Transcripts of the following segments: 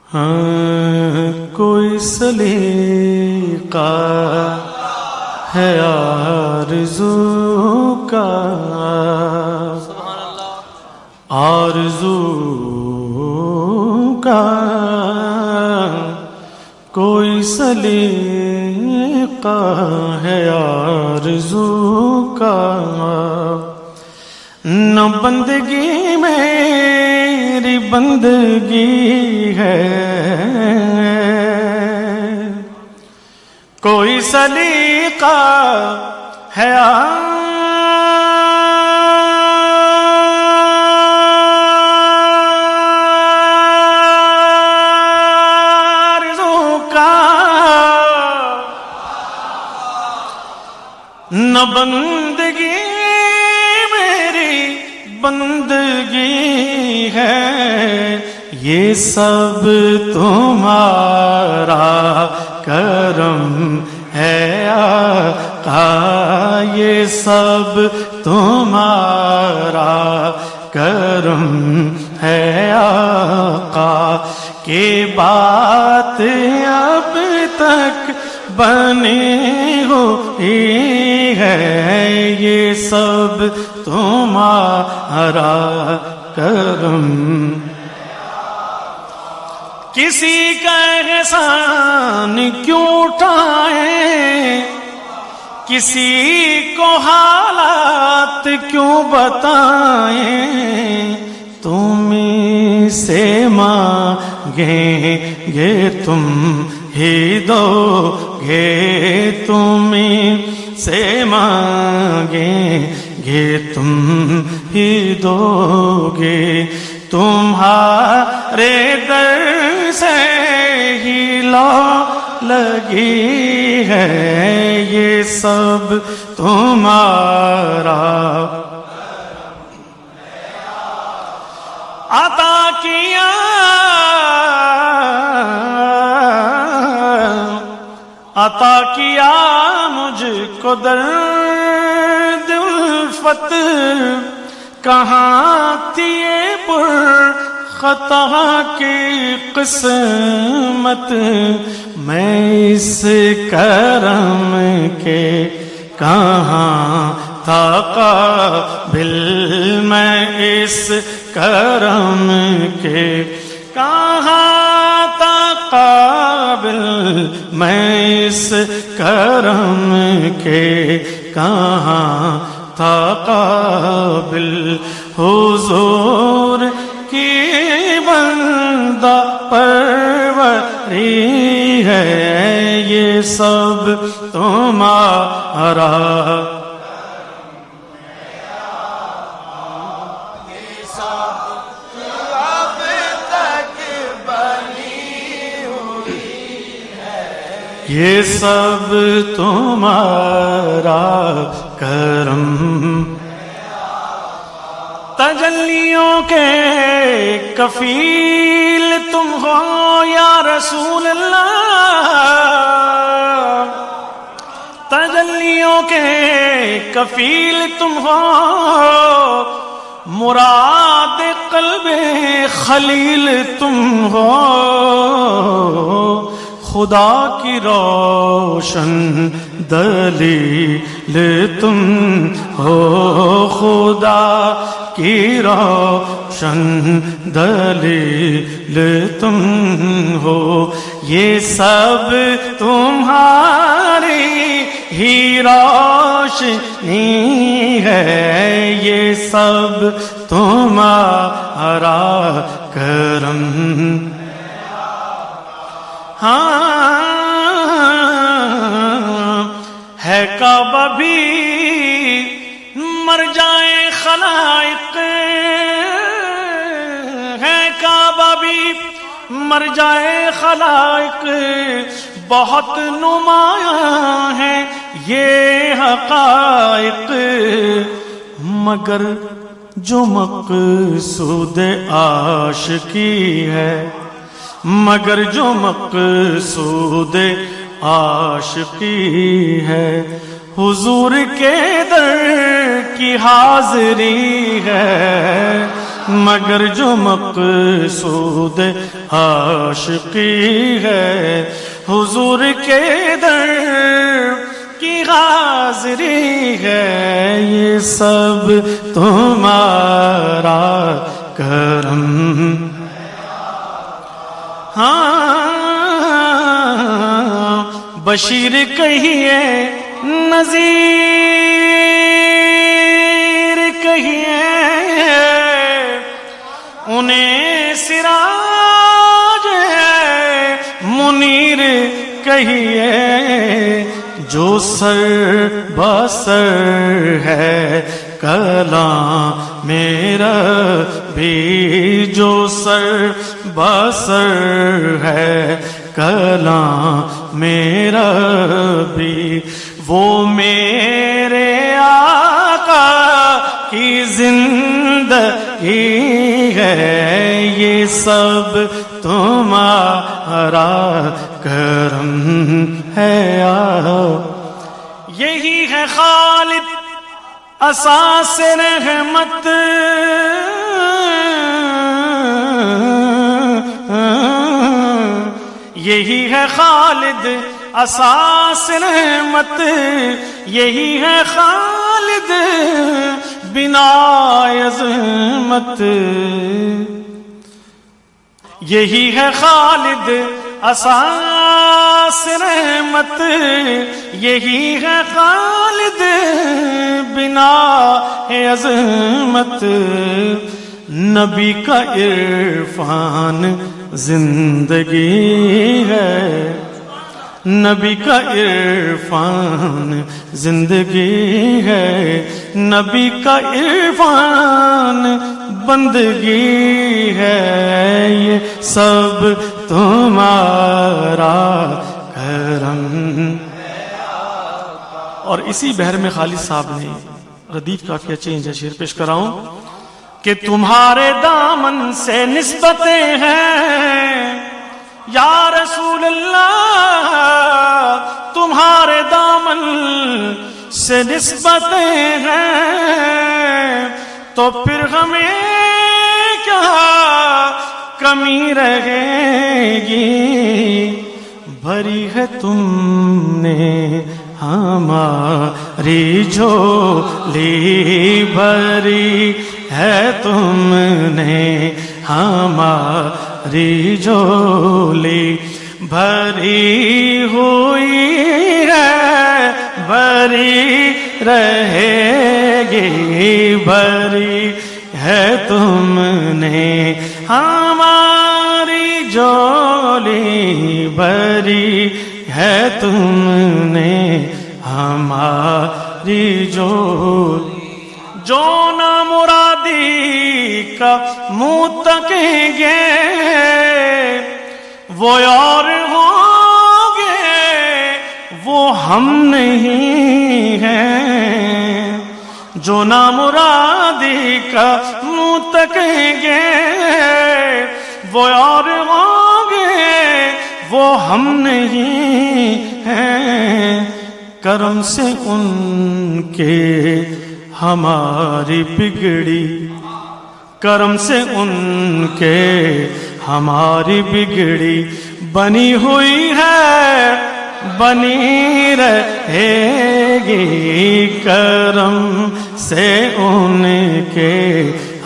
ہاں کوئی سلیقہ ہے آرزو کا، آرزو کا کوئی سلیقہ ہے آرزو کا، نہ بندگی میری بندگی ہے، کوئی سلیقہ ہے آرزو کا، نہ بندگی بندگی ہے، یہ سب تمہارا کرم ہے آقا، یہ سب تمہارا کرم ہے آقا، کہ بات اب تک بنی ہوئی ہے، یہ سب تمہارا کرم، کسی کا احسان کیوں اٹھائیں، کسی کو حالات کیوں بتائیں، تمہیں سے مانگیں گے تم ہی دو گے، تمہیں سے مانگیں گے تم ہی دو گے، تمہارے در سے ہی لو لگی ہے، یہ سب تمہارا عطا کیا، عطا کیا مجھ کو درد الفت، کہاں تھی پر خطا کی قسمت، میں اس کرم کے کہاں تھا قابل، میں اس کرم کے کہاں تھا قابل، میں اس کرم کے کہاں تھا قابل، حضور کی بندہ پروری ہے، یہ سب تمہارا یہ سب تمہارا کرم، تجلیوں کے کفیل تم ہو یا رسول اللہ، تجلیوں کے کفیل تم ہو، مراد قلب خلیل تم ہو، خدا کی روشن دلیل تم ہو، خدا کی روشن دلیل تم ہو، یہ سب تمہاری ہی روشنی ہے، یہ سب تمہارا کرم، ہاں ہے کعبہ بھی مر جائے خلائق، ہے کعبہ بھی مر جائے خلائق، بہت نمایاں ہے یہ حقائق، مگر جو مقصود عاشقی ہے، مگر جو مقصود عاشقی ہے، حضور کے در کی حاضری ہے، مگر جو مقصود عاشقی ہے حضور کے در کی حاضری ہے، یہ سب تمہارا کرم۔ ہاں بشیر کہیے نذیر کہیے، انہیں سراج ہے منیر کہیے، جو سر بسر ہے کلام میرا بھی، جو سر بسر ہے کلام میرا بھی، وہ میرے آقا کی زندگی ہے، یہ سب تمہارا کرم ہے۔ یہی ہے خالد اساس رحمت، یہی ہے خالد اساس رحمت، یہی ہے خالد بنا عظمت، یہی ہے خالد اساس رحمت، یہی ہے خالد بنا عظمت، نبی کا عرفان زندگی ہے، نبی کا عرفان زندگی ہے، نبی کا عرفان بندگی ہے، یہ سب تمہارا کرم۔ اور اسی بحر میں خالد صاحب نے ردیف کافی اچھے شعر پیش کراؤں کہ تمہارے دامن سے نسبتیں ہیں یا رسول اللہ، تمہارے دامن سے نسبتیں ہیں، تو پھر ہمیں کیا کمی رہے گی، بھری ہے تم نے ہماری جھولی، بھری ہے تم نے ہماری جھولی، بھری ہوئی ہے بھری رہے گی، بھری ہے تم نے ہماری جھولی، بھری ہے تم نے ہماری جھولی، جو نامرادی کا منہ تکیں گے وہ اور ہوں گے، وہ ہم نہیں ہیں، جو نامرادی کا منہ تکیں گے وہ اور ہوں گے، وہ ہم نہیں ہیں، کرم سے ان کے ہماری بگڑی، کرم سے ان کے ہماری بگڑی بنی ہوئی ہے، بنی رہے گی، کرم سے ان کے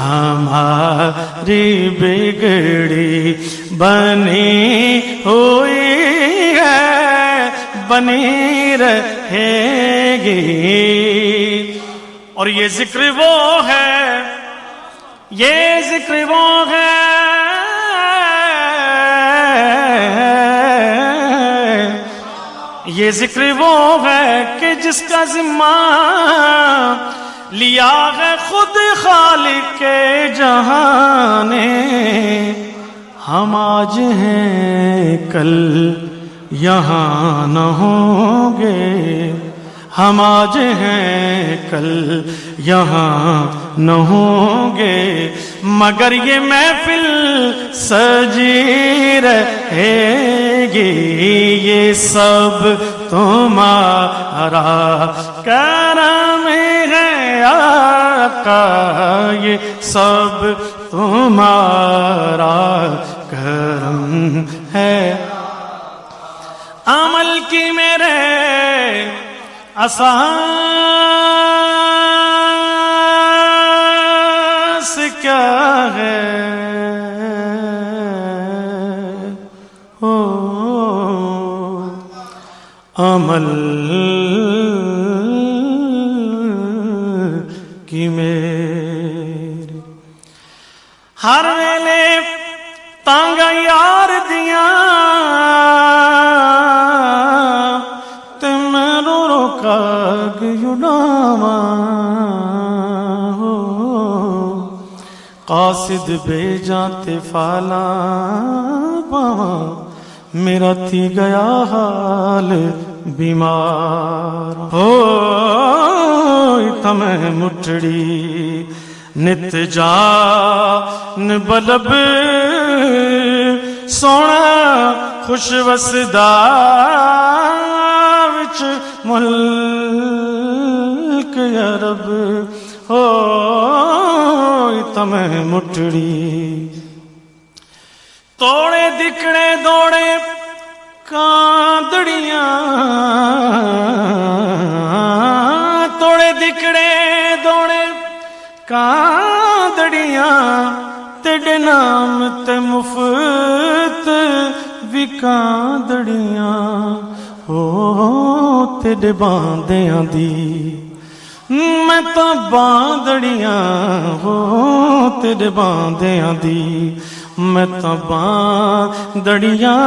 ہماری بگڑی بنی ہوئی ہے، بنی رہے گی۔ اور یہ ذکر وہ ہے، یہ ذکر وہ ہے، یہ ذکر وہ ہے کہ جس کا ذمہ لیا ہے خود خالق کے جہاں نے، ہم آج ہیں کل یہاں نہ ہوں گے، ہم آج ہیں کل یہاں نہ ہوں گے، مگر یہ محفل سجی رہے گی، یہ سب تمہارا کرم ہے آقا، یہ سب تمہارا کرم ہے. عمل کی میرے اساس کیا ہے، عمل کی میرے ہر ویلے تانگا یار دیاں تے میں رو رو کاگ یڈاواں، قاصد بھیجاں تے فالاں پاواں، میرا تھی گیا حال بیمار. تمہیں مٹڑی نت جان بلب سونا خوش وسدا وچ ملک عرب. تمہیں مٹڑی توڑے دکھڑے دوڑے کاندڑیاں، توڑے دکھڑے دوڑے کاندڑیاں، تیرے نام تے مفت بھی کاندڑیاں. تیرے باندیاں دی میں تا باندڑیاں، تیرے باندیاں دی میں تا باندڑیاں.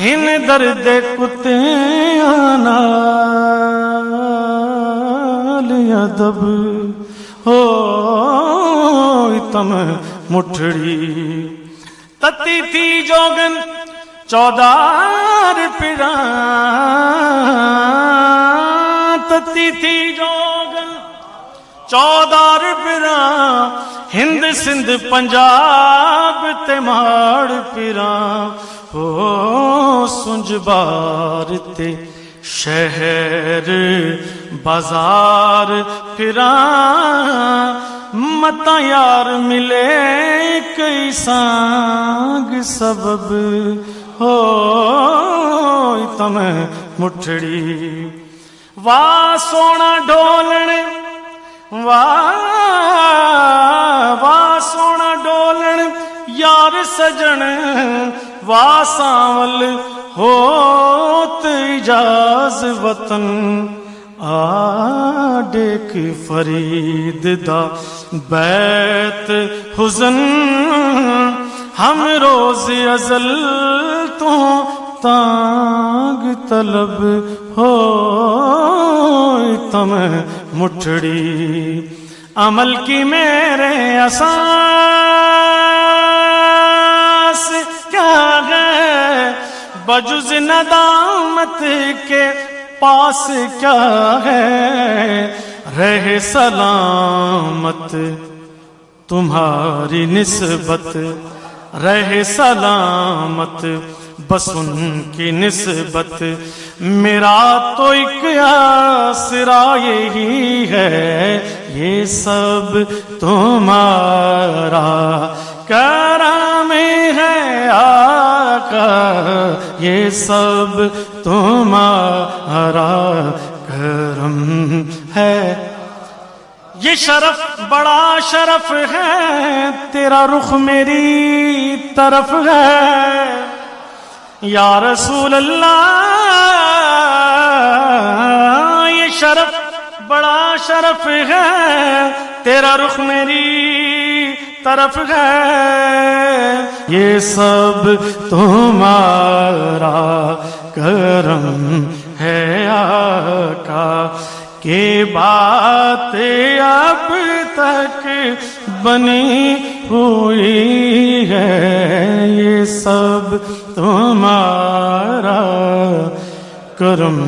ہن درد کتیاں نال ادب تم مٹھڑی. تتی تھی جوگن 14 پیراں، تتی تھی جوگن 14 پیراں، ہند سندھ پنجاب تے ماڑ پیراں. سنج بار تے شہر بازار پھراں، متا یار ملے کئی سانگ سبب تمہیں مٹھڑی. واہ سونا ڈولن واہ سونا ڈولن یار سجن، واہ سانول ہوت اجاز وطن. ڈیک فرید دا بیت حزن، ہم روز ازل تو تانگ طلب تمہیں مٹھڑی. عمل کی میرے اساس کیا ہے، بجز ندامت کے پاس کیا ہے. رہے سلامت تمہاری نسبت، رہے سلامت بس ان کی نسبت. میرا تو ایک آسرا یہی ہے، یہ سب تمہارا کرم ہے آقا، یہ سب تمہارا کرم ہے. یہ شرف بڑا شرف ہے، تیرا رخ میری طرف ہے. یا رسول اللہ یہ شرف بڑا شرف ہے، تیرا رخ میری طرف ہے. یہ سب تمہارا کرم ہے آقا، کہ بات اب تک بنی ہوئی ہے. یہ سب تمہارا کرم